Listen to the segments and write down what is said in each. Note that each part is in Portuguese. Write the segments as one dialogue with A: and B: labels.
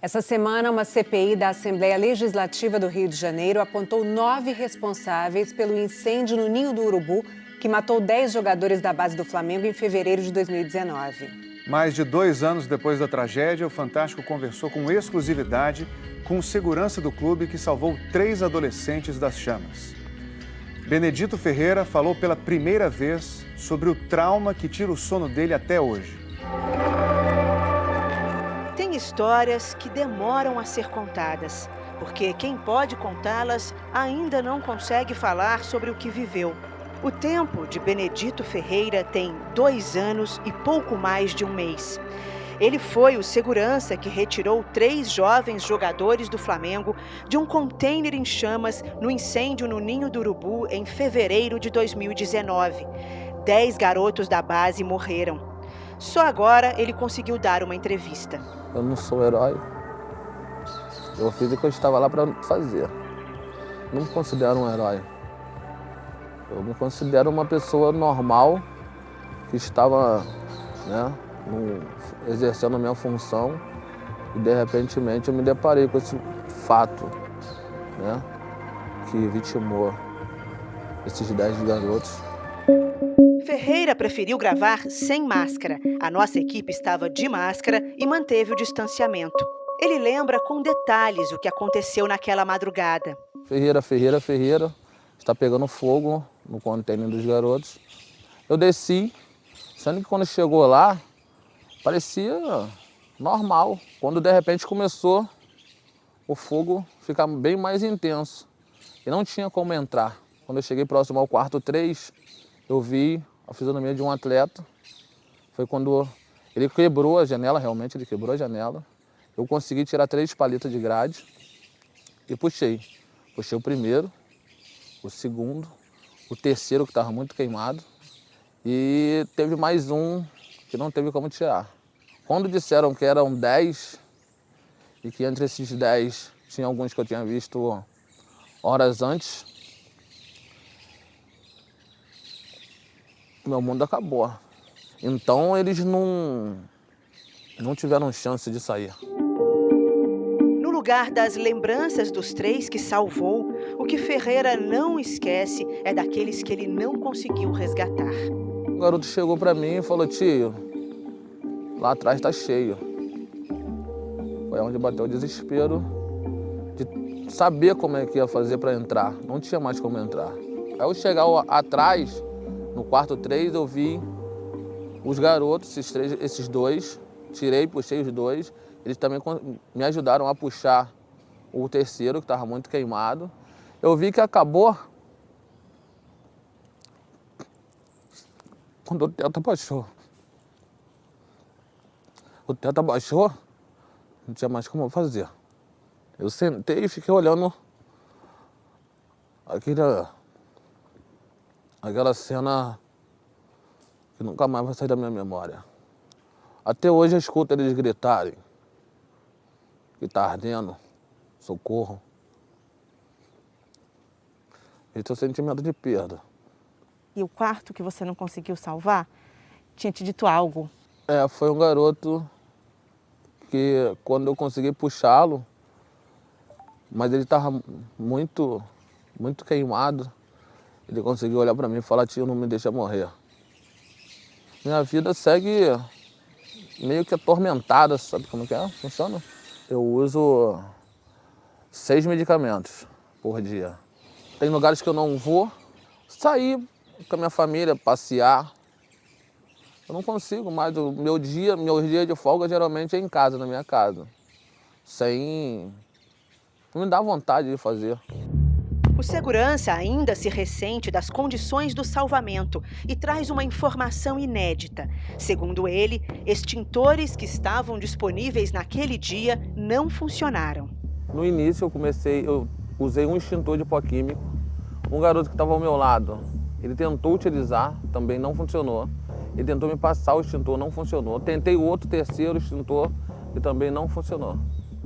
A: Essa semana, uma CPI da Assembleia Legislativa do Rio de Janeiro apontou 9 responsáveis pelo incêndio no Ninho do Urubu, que matou 10 jogadores da base do Flamengo em fevereiro de 2019.
B: Mais de 2 anos depois da tragédia, o Fantástico conversou com exclusividade com o segurança do clube que salvou 3 adolescentes das chamas. Benedito Ferreira falou pela primeira vez sobre o trauma que tira o sono dele até hoje.
C: Tem histórias que demoram a ser contadas, porque quem pode contá-las ainda não consegue falar sobre o que viveu. O tempo de Benedito Ferreira tem 2 anos e pouco mais de um mês. Ele foi o segurança que retirou 3 jovens jogadores do Flamengo de um container em chamas no incêndio no Ninho do Urubu em fevereiro de 2019. 10 garotos da base morreram. Só agora ele conseguiu dar uma entrevista.
D: Eu não sou herói. Eu fiz o que eu estava lá para fazer. Não me considero um herói. Eu me considero uma pessoa normal que estava, exercendo a minha função e, de repente, eu me deparei com esse fato, que vitimou esses 10 garotos.
C: Ferreira preferiu gravar sem máscara. A nossa equipe estava de máscara e manteve o distanciamento. Ele lembra com detalhes o que aconteceu naquela madrugada.
D: Ferreira, está pegando fogo no container dos garotos. Eu desci, sendo que quando chegou lá, parecia normal. Quando de repente começou o fogo ficar bem mais intenso. E não tinha como entrar. Quando eu cheguei próximo ao quarto 3, eu vi a fisionomia de um atleta. Foi quando ele quebrou a janela, realmente ele quebrou a janela. Eu consegui tirar 3 palitas de grade e puxei. Puxei o primeiro, o segundo, o terceiro que estava muito queimado e teve mais um que não teve como tirar. Quando disseram que eram 10 e que entre esses 10 tinha alguns que eu tinha visto horas antes, meu mundo acabou. Então eles não tiveram chance de sair.
C: No lugar das lembranças dos 3 que salvou, o que Ferreira não esquece é daqueles que ele não conseguiu resgatar.
D: O garoto chegou para mim e falou: tio, lá atrás está cheio. Foi onde bateu o desespero de saber como é que ia fazer para entrar. Não tinha mais como entrar. Aí eu chegar atrás, no quarto 3, eu vi os garotos, esses 2, tirei, puxei os 2. Eles também me ajudaram a puxar o terceiro, que estava muito queimado. Eu vi que acabou quando o teto abaixou. O teto abaixou, não tinha mais como fazer. Eu sentei e fiquei olhando aquela cena que nunca mais vai sair da minha memória. Até hoje eu escuto eles gritarem que está ardendo, socorro. Esse é o sentimento de perda.
E: E o quarto que você não conseguiu salvar tinha te dito algo?
D: Foi um garoto que, quando eu consegui puxá-lo, mas ele estava muito queimado, ele conseguiu olhar para mim e falar: tio, não me deixa morrer. Minha vida segue meio que atormentada, sabe como que é? Funciona? Eu uso 6 medicamentos por dia. Tem lugares que eu não vou sair com a minha família, passear. Eu não consigo mais. Meu dia de folga geralmente é em casa, na minha casa. Não me dá vontade de fazer.
C: O segurança ainda se ressente das condições do salvamento e traz uma informação inédita. Segundo ele, extintores que estavam disponíveis naquele dia não funcionaram.
D: No início eu usei um extintor de pó químico. Um garoto que estava ao meu lado, ele tentou utilizar, também não funcionou. Ele tentou me passar o extintor, não funcionou. Tentei outro terceiro extintor, que também não funcionou.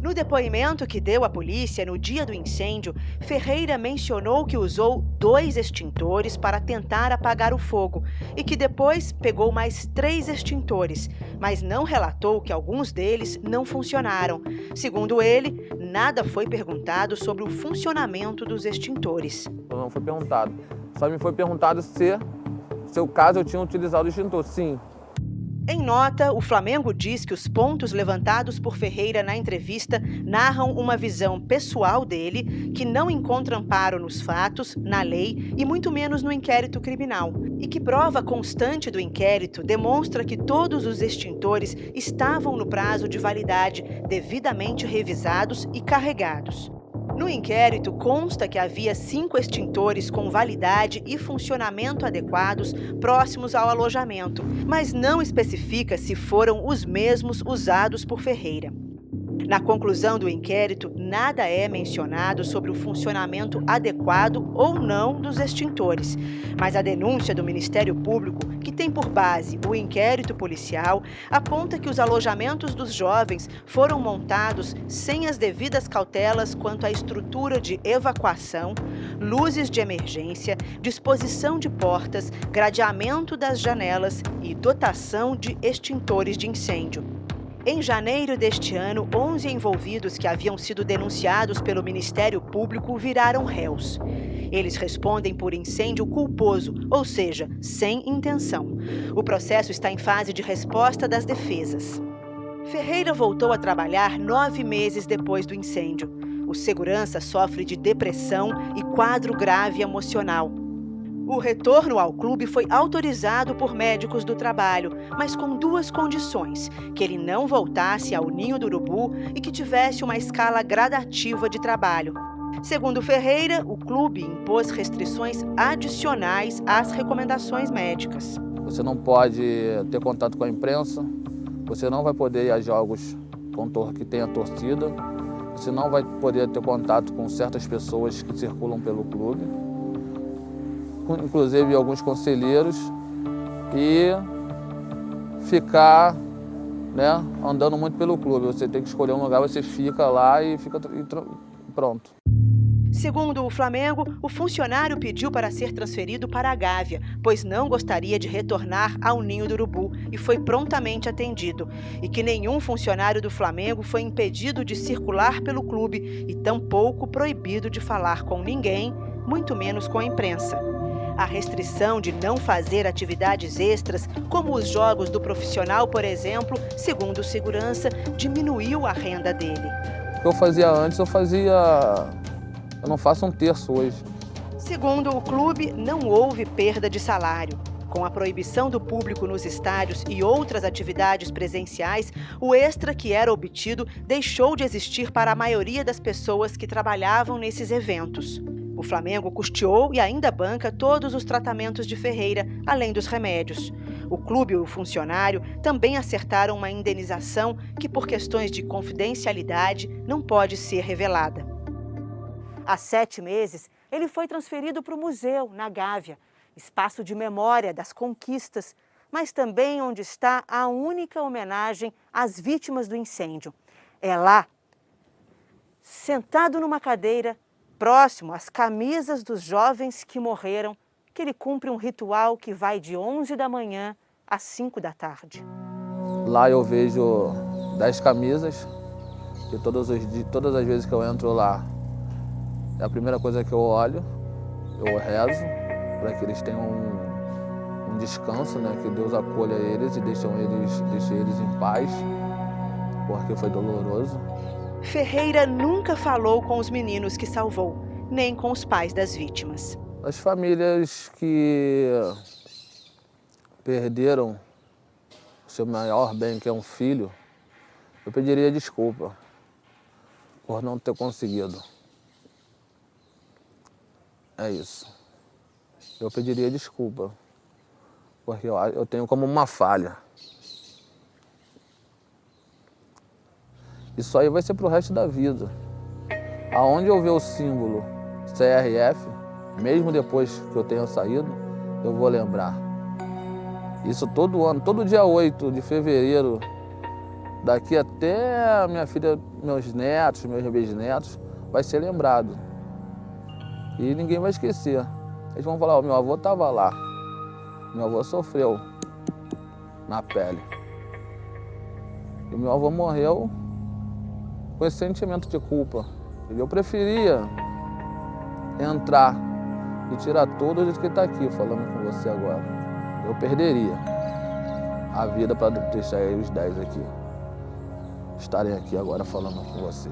C: No depoimento que deu à polícia no dia do incêndio, Ferreira mencionou que usou 2 extintores para tentar apagar o fogo e que depois pegou mais 3 extintores, mas não relatou que alguns deles não funcionaram. Segundo ele, nada foi perguntado sobre o funcionamento dos extintores.
D: Não foi perguntado. Só me foi perguntado se o caso eu tinha utilizado o extintor. Sim.
C: Em nota, o Flamengo diz que os pontos levantados por Ferreira na entrevista narram uma visão pessoal dele, que não encontra amparo nos fatos, na lei e muito menos no inquérito criminal, e que prova constante do inquérito demonstra que todos os extintores estavam no prazo de validade, devidamente revisados e carregados. No inquérito, consta que havia 5 extintores com validade e funcionamento adequados próximos ao alojamento, mas não especifica se foram os mesmos usados por Ferreira. Na conclusão do inquérito, nada é mencionado sobre o funcionamento adequado ou não dos extintores, mas a denúncia do Ministério Público, que tem por base o inquérito policial, aponta que os alojamentos dos jovens foram montados sem as devidas cautelas quanto à estrutura de evacuação, luzes de emergência, disposição de portas, gradeamento das janelas e dotação de extintores de incêndio. Em janeiro deste ano, 11 envolvidos que haviam sido denunciados pelo Ministério Público viraram réus. Eles respondem por incêndio culposo, ou seja, sem intenção. O processo está em fase de resposta das defesas. Ferreira voltou a trabalhar 9 meses depois do incêndio. O segurança sofre de depressão e quadro grave emocional. O retorno ao clube foi autorizado por médicos do trabalho, mas com 2 condições: que ele não voltasse ao Ninho do Urubu e que tivesse uma escala gradativa de trabalho. Segundo Ferreira, o clube impôs restrições adicionais às recomendações médicas.
D: Você não pode ter contato com a imprensa, você não vai poder ir a jogos que tenha torcida, você não vai poder ter contato com certas pessoas que circulam pelo clube, inclusive alguns conselheiros, e ficar, andando muito pelo clube. Você tem que escolher um lugar, você fica lá e pronto.
C: Segundo o Flamengo, o funcionário pediu para ser transferido para a Gávea, pois não gostaria de retornar ao Ninho do Urubu e foi prontamente atendido. E que nenhum funcionário do Flamengo foi impedido de circular pelo clube e tampouco proibido de falar com ninguém, muito menos com a imprensa. A restrição de não fazer atividades extras, como os jogos do profissional, por exemplo, segundo o segurança, diminuiu a renda dele.
D: O que eu fazia antes, eu não faço 1/3 hoje.
C: Segundo o clube, não houve perda de salário. Com a proibição do público nos estádios e outras atividades presenciais, o extra que era obtido deixou de existir para a maioria das pessoas que trabalhavam nesses eventos. O Flamengo custeou e ainda banca todos os tratamentos de Ferreira, além dos remédios. O clube e o funcionário também acertaram uma indenização que, por questões de confidencialidade, não pode ser revelada. Há 7 meses, ele foi transferido para o museu, na Gávea, espaço de memória das conquistas, mas também onde está a única homenagem às vítimas do incêndio. É lá, sentado numa cadeira, próximo às camisas dos jovens que morreram, que ele cumpre um ritual que vai de 11 da manhã às 5 da tarde.
D: Lá eu vejo 10 camisas e todas as vezes que eu entro lá, é a primeira coisa que eu olho, eu rezo para que eles tenham um descanso, que Deus acolha eles e deixe eles em paz, porque foi doloroso.
C: Ferreira nunca falou com os meninos que salvou, nem com os pais das vítimas.
D: As famílias que perderam o seu maior bem, que é um filho, eu pediria desculpa por não ter conseguido. É isso. Eu pediria desculpa, porque eu tenho como uma falha. Isso aí vai ser pro resto da vida. Aonde eu ver o símbolo CRF, mesmo depois que eu tenha saído, eu vou lembrar. Isso todo ano, todo dia 8 de fevereiro Daqui até minha filha, meus netos, meus bisnetos, vai ser lembrado. E ninguém vai esquecer. Eles vão falar, meu avô estava lá, meu avô sofreu na pele. E meu avô morreu com esse sentimento de culpa. Eu preferia entrar e tirar tudo do jeito que está aqui falando com você agora. Eu perderia a vida para deixar os 10 aqui estarem aqui agora falando com você.